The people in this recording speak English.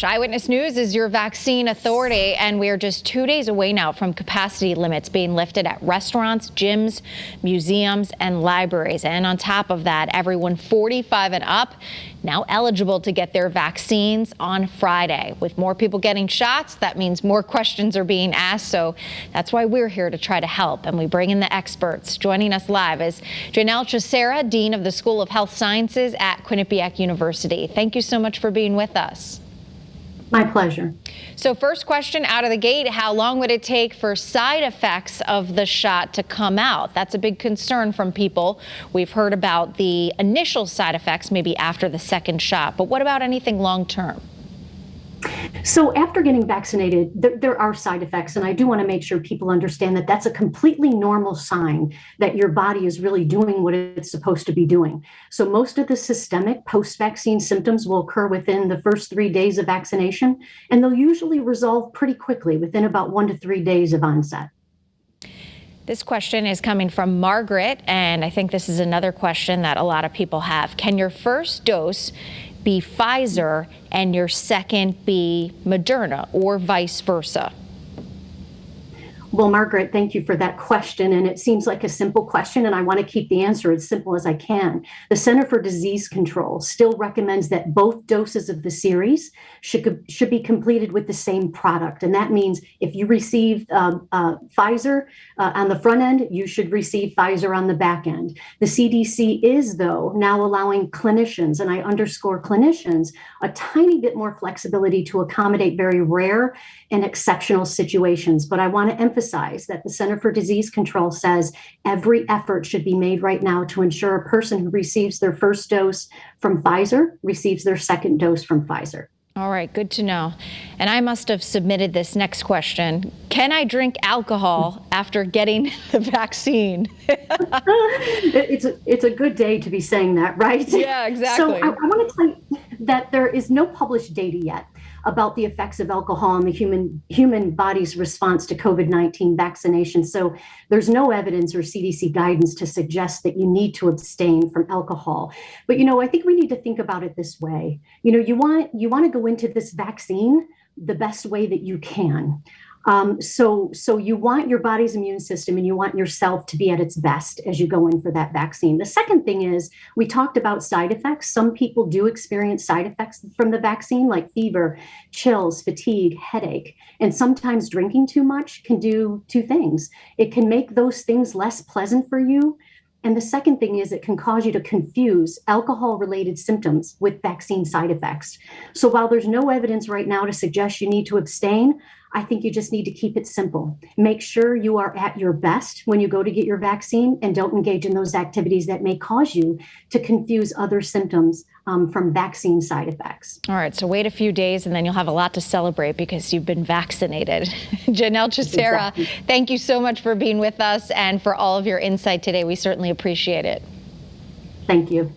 Eyewitness News is your vaccine authority, and we are just 2 days away now from capacity limits being lifted at restaurants, gyms, museums, and libraries. And on top of that, everyone 45 and up now eligible to get their vaccines on Friday. With more people getting shots, that means more questions are being asked. So that's why we're here to try to help, and we bring in the experts. Joining us live is Janelle Chiasera, Dean of the School of Health Sciences at Quinnipiac University. Thank you so much for being with us. My pleasure. So first question out of the gate, how long would it take for side effects of the shot to come out? That's a big concern from people. We've heard about the initial side effects maybe after the second shot, but what about anything long term? So after getting vaccinated, there are side effects, and I do want to make sure people understand that that's a completely normal sign that your body is really doing what it's supposed to be doing. So most of the systemic post-vaccine symptoms will occur within the first 3 days of vaccination, and they'll usually resolve pretty quickly within about 1 to 3 days of onset. This question is coming from Margaret, and I think this is another question that a lot of people have. Can your first dose be Pfizer and your second be Moderna, or vice versa? Well, Margaret, thank you for that question. And it seems like a simple question, and I want to keep the answer as simple as I can. The Center for Disease Control still recommends that both doses of the series should be completed with the same product. And that means if you receive Pfizer on the front end, you should receive Pfizer on the back end. The CDC is, though, now allowing clinicians, and I underscore clinicians, a tiny bit more flexibility to accommodate very rare and exceptional situations. But I want to emphasize that the Center for Disease Control says every effort should be made right now to ensure a person who receives their first dose from Pfizer receives their second dose from Pfizer. All right, good to know. And I must have submitted this next question. Can I drink alcohol after getting the vaccine? It's a good day to be saying that, right? Yeah, exactly. So I want to tell you that there is no published data yet about the effects of alcohol on the human body's response to COVID-19 vaccination. So there's no evidence or CDC guidance to suggest that you need to abstain from alcohol. But, I think we need to think about it this way. You want to go into this vaccine the best way that you can. So you want your body's immune system and you want yourself to be at its best as you go in for that vaccine. The second thing is, we talked about side effects. Some people do experience side effects from the vaccine, like fever, chills, fatigue, headache, and sometimes drinking too much can do two things. It can make those things less pleasant for you. And the second thing is, it can cause you to confuse alcohol-related symptoms with vaccine side effects. So while there's no evidence right now to suggest you need to abstain, I think you just need to keep it simple. Make sure you are at your best when you go to get your vaccine, and don't engage in those activities that may cause you to confuse other symptoms from vaccine side effects. All right, so wait a few days and then you'll have a lot to celebrate because you've been vaccinated. Janelle Chiasera, exactly. Thank you so much for being with us and for all of your insight today. We certainly appreciate it. Thank you.